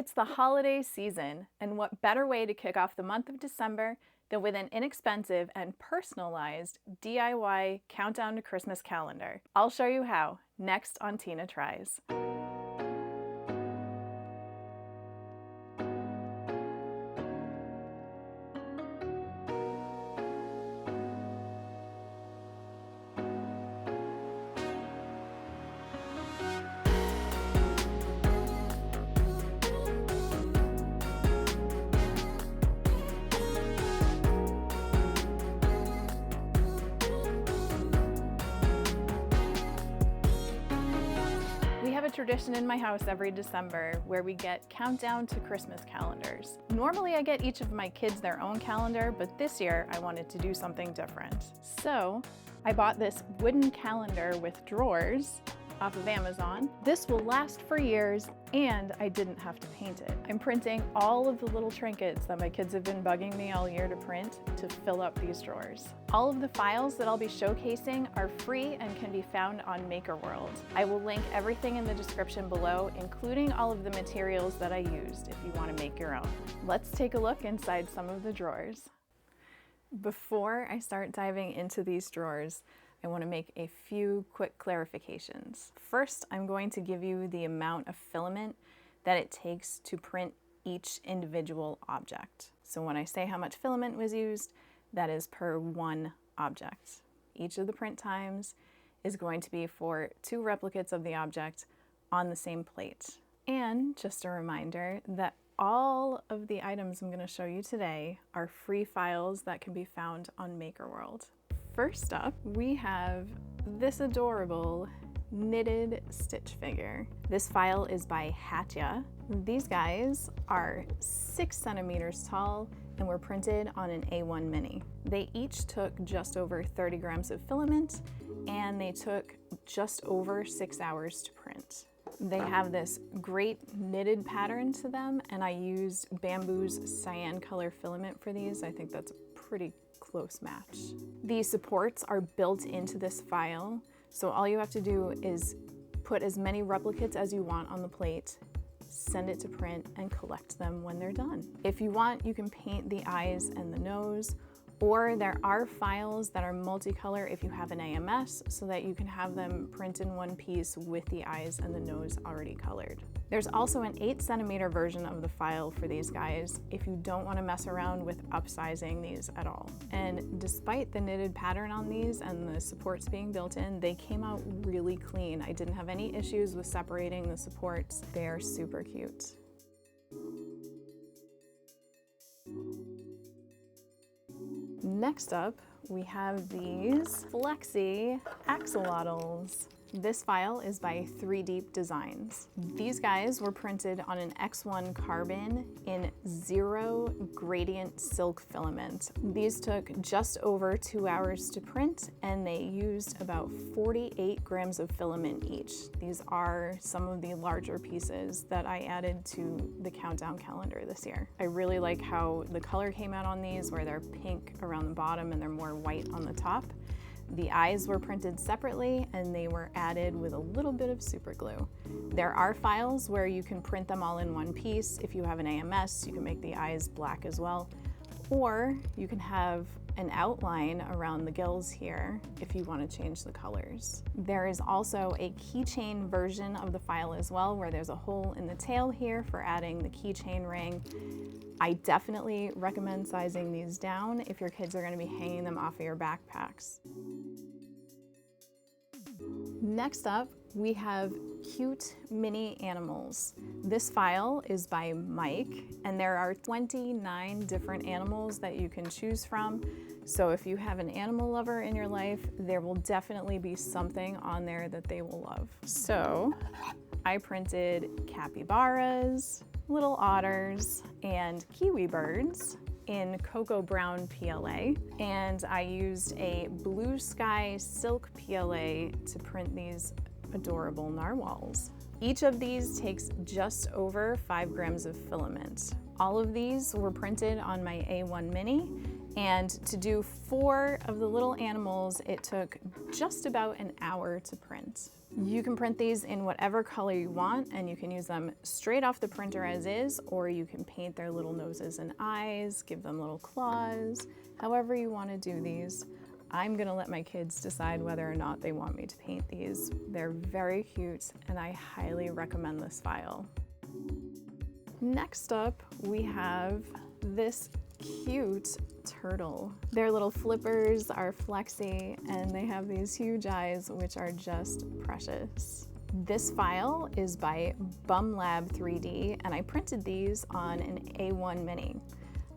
It's the holiday season, and what better way to kick off the month of December than with an inexpensive and personalized DIY countdown to Christmas calendar. I'll show you how, next on Tina Tries. We have a tradition in my house every December where we get countdown to Christmas calendars. Normally I get each of my kids their own calendar, but this year I wanted to do something different. So I bought this wooden calendar with drawers off of Amazon. This will last for years and I didn't have to paint it. I'm printing all of the little trinkets that my kids have been bugging me all year to print to fill up these drawers. All of the files that I'll be showcasing are free and can be found on MakerWorld. I will link everything in the description below, including all of the materials that I used if you want to make your own. Let's take a look inside some of the drawers. Before I start diving into these drawers, I want to make a few quick clarifications. First, I'm going to give you the amount of filament that it takes to print each individual object. So when I say how much filament was used, that is per one object. Each of the print times is going to be for 2 replicates of the object on the same plate. And just a reminder that all of the items I'm going to show you today are free files that can be found on MakerWorld. First up, we have this adorable knitted stitch figure. This file is by Hatya. These guys are 6 centimeters tall and were printed on an A1 mini. They each took just over 30 grams of filament and they took just over 6 hours to print. They have this great knitted pattern to them, and I used Bamboo's cyan color filament for these. I think that's a pretty close match. These supports are built into this file, so all you have to do is put as many replicates as you want on the plate, send it to print, and collect them when they're done. If you want, you can paint the eyes and the nose, or there are files that are multicolor if you have an AMS so that you can have them print in one piece with the eyes and the nose already colored. There's also an 8 centimeter version of the file for these guys if you don't want to mess around with upsizing these at all. And despite the knitted pattern on these and the supports being built in, they came out really clean. I didn't have any issues with separating the supports. They are super cute. Next up, we have these Flexi axolotls. This file is by 3 Deep Designs. These guys were printed on an X1 carbon in 0 gradient silk filament. These took just over 2 hours to print and they used about 48 grams of filament each. These are some of the larger pieces that I added to the countdown calendar this year. I really like how the color came out on these, where they're pink around the bottom and they're more white on the top. The eyes were printed separately and they were added with a little bit of super glue. There are files where you can print them all in one piece. If you have an AMS, you can make the eyes black as well. Or you can have an outline around the gills here if you want to change the colors. There is also a keychain version of the file as well, where there's a hole in the tail here for adding the keychain ring. I definitely recommend sizing these down if your kids are going to be hanging them off of your backpacks. Next up, we have cute mini animals. This file is by Mike, and there are 29 different animals that you can choose from. So if you have an animal lover in your life, there will definitely be something on there that they will love. So I printed capybaras, little otters, and kiwi birds in cocoa brown PLA, and I used a blue sky silk PLA to print these adorable narwhals. Each of these takes just over 5 grams of filament. All of these were printed on my A1 mini, and to do 4 of the little animals, it took just about an hour to print. You can print these in whatever color you want, and you can use them straight off the printer as is, or you can paint their little noses and eyes, give them little claws, however you want to do these. I'm gonna let my kids decide whether or not they want me to paint these. They're very cute, and I highly recommend this file. Next up, we have this cute turtle. Their little flippers are flexy, and they have these huge eyes, which are just precious. This file is by BumLab 3D, and I printed these on an A1 Mini.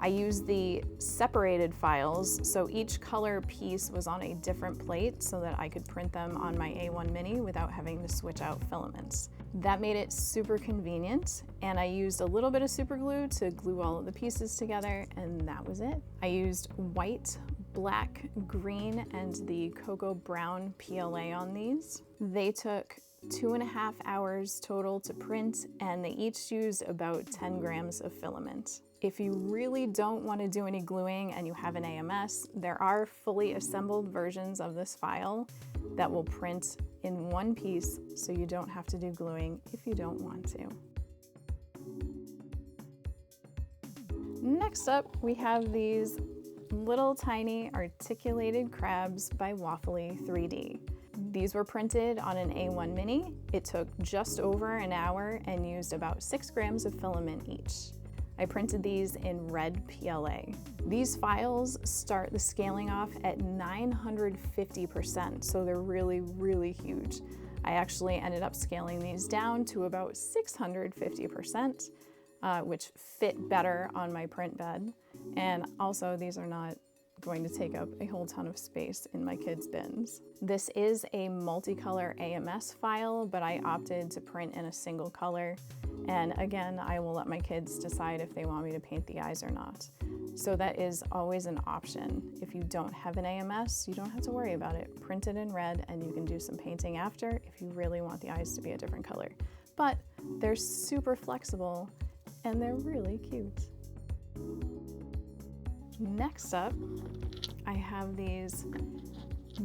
I used the separated files, so each color piece was on a different plate so that I could print them on my A1 Mini without having to switch out filaments. That made it super convenient, and I used a little bit of super glue to glue all of the pieces together, and that was it. I used white, black, green, and the cocoa brown PLA on these. They took 2.5 hours total to print, and they each used about 10 grams of filament. If you really don't want to do any gluing and you have an AMS, there are fully assembled versions of this file that will print in one piece, so you don't have to do gluing if you don't want to. Next up, we have these little tiny articulated crabs by Waffly 3D. These were printed on an A1 Mini. It took just over an hour and used about 6 grams of filament each. I printed these in red PLA. These files start the scaling off at 950%, so they're really, really huge. I actually ended up scaling these down to about 650%, which fit better on my print bed. And also, these are not going to take up a whole ton of space in my kids' bins. This is a multicolor AMS file, but I opted to print in a single color. And again, I will let my kids decide if they want me to paint the eyes or not. So that is always an option. If you don't have an AMS, you don't have to worry about it. Print it in red and you can do some painting after if you really want the eyes to be a different color. But they're super flexible and they're really cute. Next up, I have these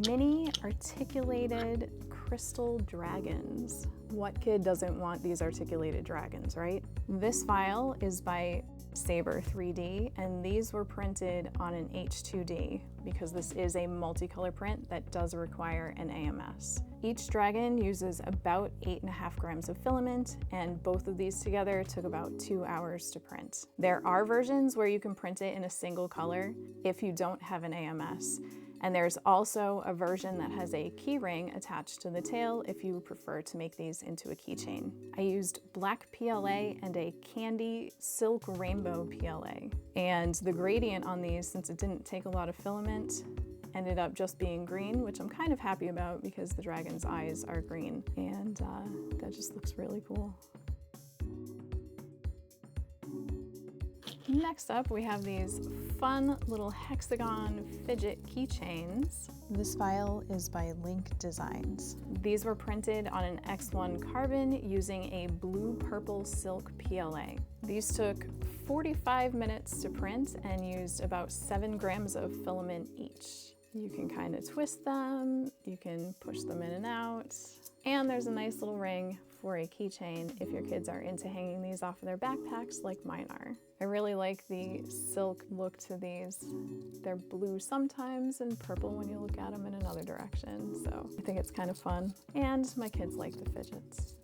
mini articulated crystal dragons. What kid doesn't want these articulated dragons, right? This file is by Saber 3D, and these were printed on an H2D because this is a multicolor print that does require an AMS. Each dragon uses about 8.5 grams of filament, and both of these together took about 2 hours to print. There are versions where you can print it in a single color if you don't have an AMS. And there's also a version that has a key ring attached to the tail if you prefer to make these into a keychain. I used black PLA and a candy silk rainbow PLA. And the gradient on these, since it didn't take a lot of filament, ended up just being green, which I'm kind of happy about because the dragon's eyes are green. And that just looks really cool. Next up, we have these fun little hexagon fidget keychains. This file is by Link Designs. These were printed on an X1 carbon using a blue-purple silk PLA. These took 45 minutes to print and used about 7 grams of filament each. You can kind of twist them, you can push them in and out, and there's a nice little ring for a keychain if your kids are into hanging these off of their backpacks like mine are. I really like the silk look to these. They're blue sometimes and purple when you look at them in another direction, so I think it's kind of fun. And my kids like the fidgets.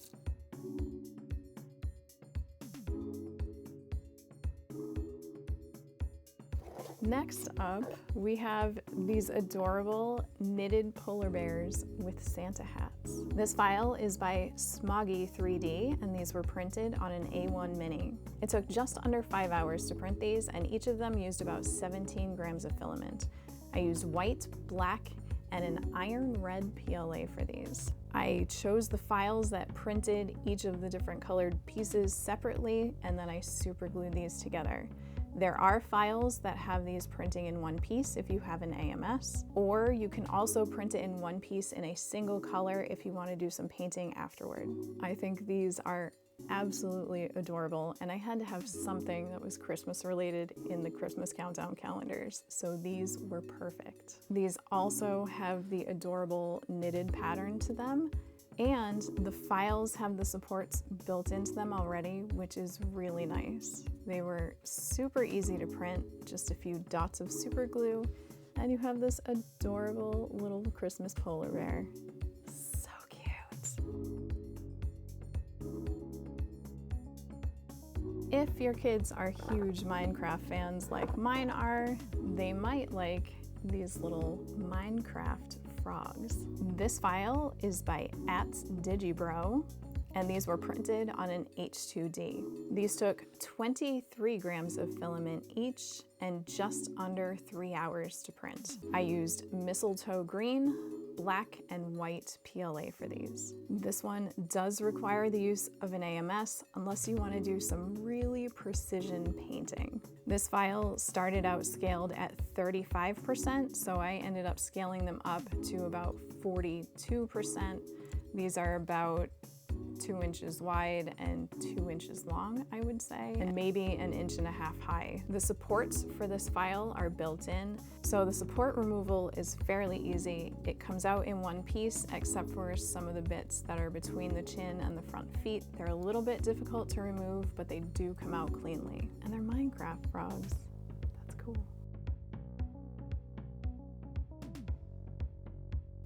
Next up, we have these adorable knitted polar bears with Santa hats. This file is by Smoggy 3D, and these were printed on an A1 Mini. It took just under 5 hours to print these, and each of them used about 17 grams of filament. I used white, black, and an iron red PLA for these. I chose the files that printed each of the different colored pieces separately, and then I super glued these together. There are files that have these printing in one piece if you have an AMS, or you can also print it in one piece in a single color if you want to do some painting afterward. I think these are absolutely adorable, and I had to have something that was Christmas related in the Christmas countdown calendars, so these were perfect. These also have the adorable knitted pattern to them, And the files have the supports built into them already, which is really nice. They were super easy to print, just a few dots of super glue, and you have this adorable little Christmas polar bear. So cute. If your kids are huge Minecraft fans like mine are, they might like these little Minecraft frogs. This file is by @Digibro, and these were printed on an H2D. These took 23 grams of filament each and just under 3 hours to print. I used mistletoe green, black, and white PLA for these. This one does require the use of an AMS unless you want to do some really precision painting. This file started out scaled at 35%, so I ended up scaling them up to about 42%. These are about 2 inches wide and 2 inches long, I would say, and maybe 1.5 inches high. The supports for this file are built in, so the support removal is fairly easy. It comes out in one piece, except for some of the bits that are between the chin and the front feet. They're a little bit difficult to remove, but they do come out cleanly. And they're Minecraft frogs. That's cool.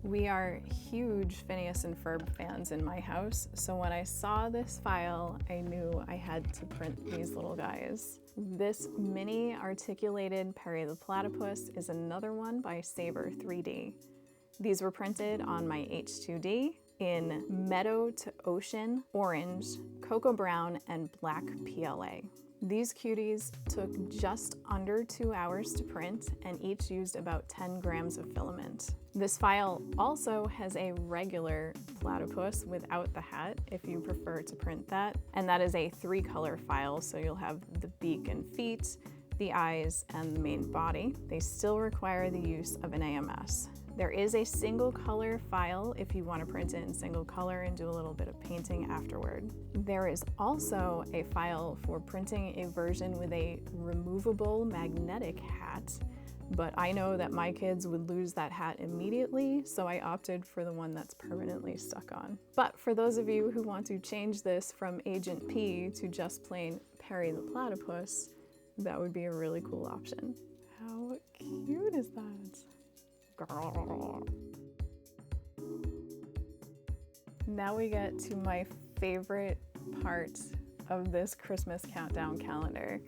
We are huge Phineas and Ferb fans in my house, so when I saw this file, I knew I had to print these little guys. This mini articulated Perry the Platypus is another one by Saber 3D. These were printed on my H2D in Meadow to Ocean, Orange, Cocoa Brown, and Black PLA. These cuties took just under 2 hours to print and each used about 10 grams of filament. This file also has a regular platypus without the hat if you prefer to print that, and that is a 3-color file, so you'll have the beak and feet, the eyes, and the main body. They still require the use of an AMS. There is a single color file if you want to print it in single color and do a little bit of painting afterward. There is also a file for printing a version with a removable magnetic hat, but I know that my kids would lose that hat immediately, so I opted for the one that's permanently stuck on. But for those of you who want to change this from Agent P to just plain Perry the Platypus, that would be a really cool option. How cute is that? Girl. Now we get to my favorite part of this Christmas countdown calendar.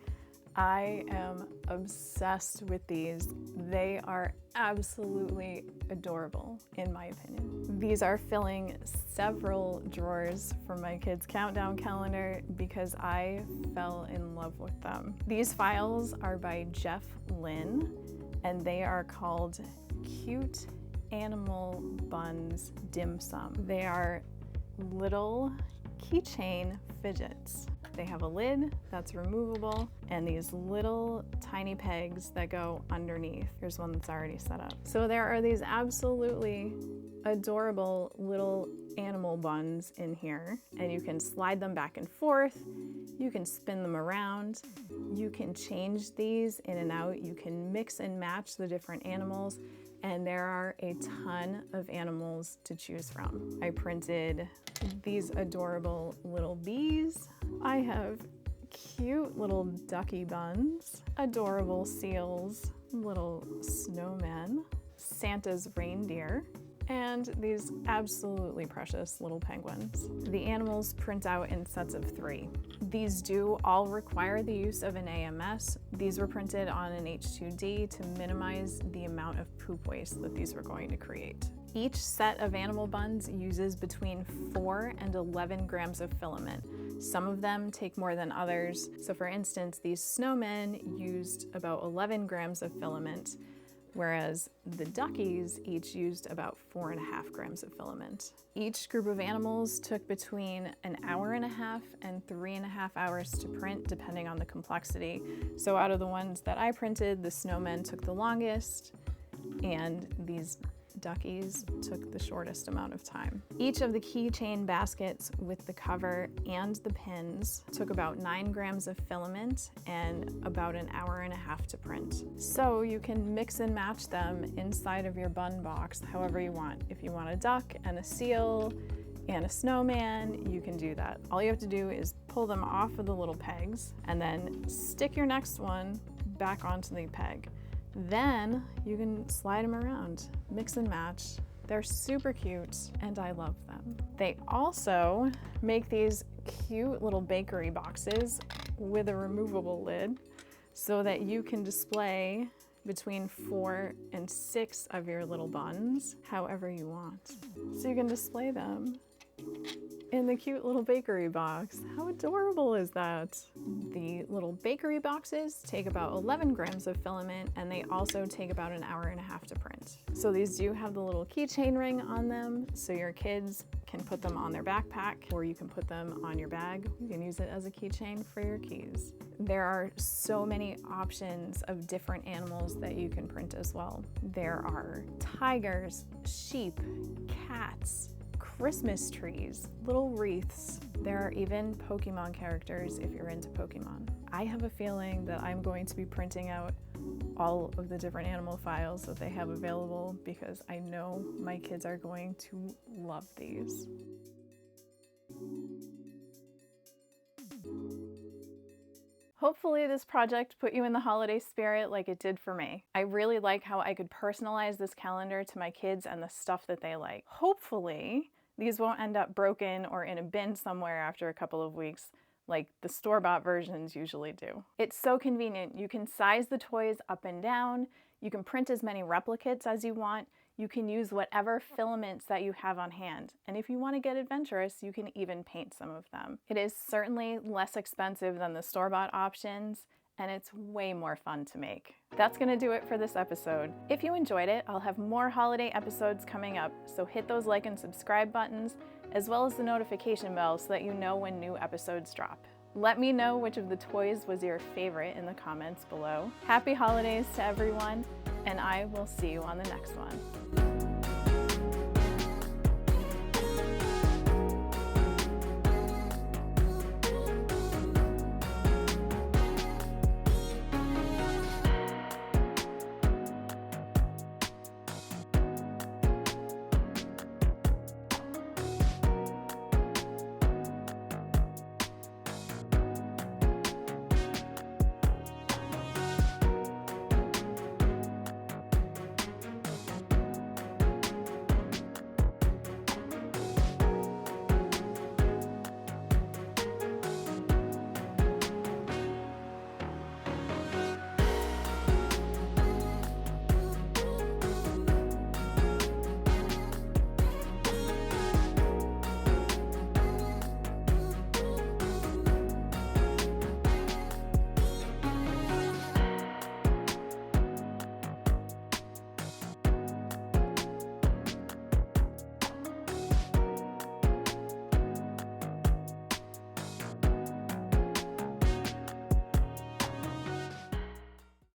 I am obsessed with these. They are absolutely adorable, in my opinion. These are filling several drawers from my kids' countdown calendar because I fell in love with them. These files are by Jeff Lynn, and they are called Cute Animal Buns Dim Sum. They are little keychain fidgets. They have a lid that's removable and these little tiny pegs that go underneath. Here's one that's already set up. So there are these absolutely adorable little animal buns in here, and you can slide them back and forth. You can spin them around. You can change these in and out. You can mix and match the different animals, and there are a ton of animals to choose from. I printed these adorable little bees. I have cute little ducky buns, adorable seals, little snowmen, Santa's reindeer, and these absolutely precious little penguins. The animals print out in sets of 3. These do all require the use of an AMS. These were printed on an H2D to minimize the amount of poop waste that these were going to create. Each set of animal buns uses between 4 and 11 grams of filament. Some of them take more than others. So for instance, these snowmen used about 11 grams of filament, whereas the duckies each used about 4.5 grams of filament. Each group of animals took between 1.5 hours and 3.5 hours to print, depending on the complexity. So out of the ones that I printed, the snowmen took the longest, and these duckies took the shortest amount of time. Each of the keychain baskets with the cover and the pins took about 9 grams of filament and about 1.5 hours to print. So you can mix and match them inside of your bun box however you want. If you want a duck and a seal, and a snowman, you can do that. All you have to do is pull them off of the little pegs and then stick your next one back onto the peg. Then you can slide them around, mix and match. They're super cute and I love them. They also make these cute little bakery boxes with a removable lid so that you can display between 4 and 6 of your little buns however you want. So you can display them in the cute little bakery box. How adorable is that? The little bakery boxes take about 11 grams of filament and they also take about an hour and a half to print. So these do have the little keychain ring on them so your kids can put them on their backpack or you can put them on your bag. You can use it as a keychain for your keys. There are so many options of different animals that you can print as well. There are tigers, sheep, cats, Christmas trees, little wreaths. There are even Pokemon characters if you're into Pokemon. I have a feeling that I'm going to be printing out all of the different animal files that they have available because I know my kids are going to love these. Hopefully this project put you in the holiday spirit like it did for me. I really like how I could personalize this calendar to my kids and the stuff that they like. Hopefully these won't end up broken or in a bin somewhere after a couple of weeks like the store-bought versions usually do. It's so convenient. You can size the toys up and down. You can print as many replicates as you want. You can use whatever filaments that you have on hand. And if you want to get adventurous, you can even paint some of them. It is certainly less expensive than the store-bought options, and it's way more fun to make. That's gonna do it for this episode. If you enjoyed it, I'll have more holiday episodes coming up, so hit those like and subscribe buttons, as well as the notification bell so that you know when new episodes drop. Let me know which of the toys was your favorite in the comments below. Happy holidays to everyone, and I will see you on the next one.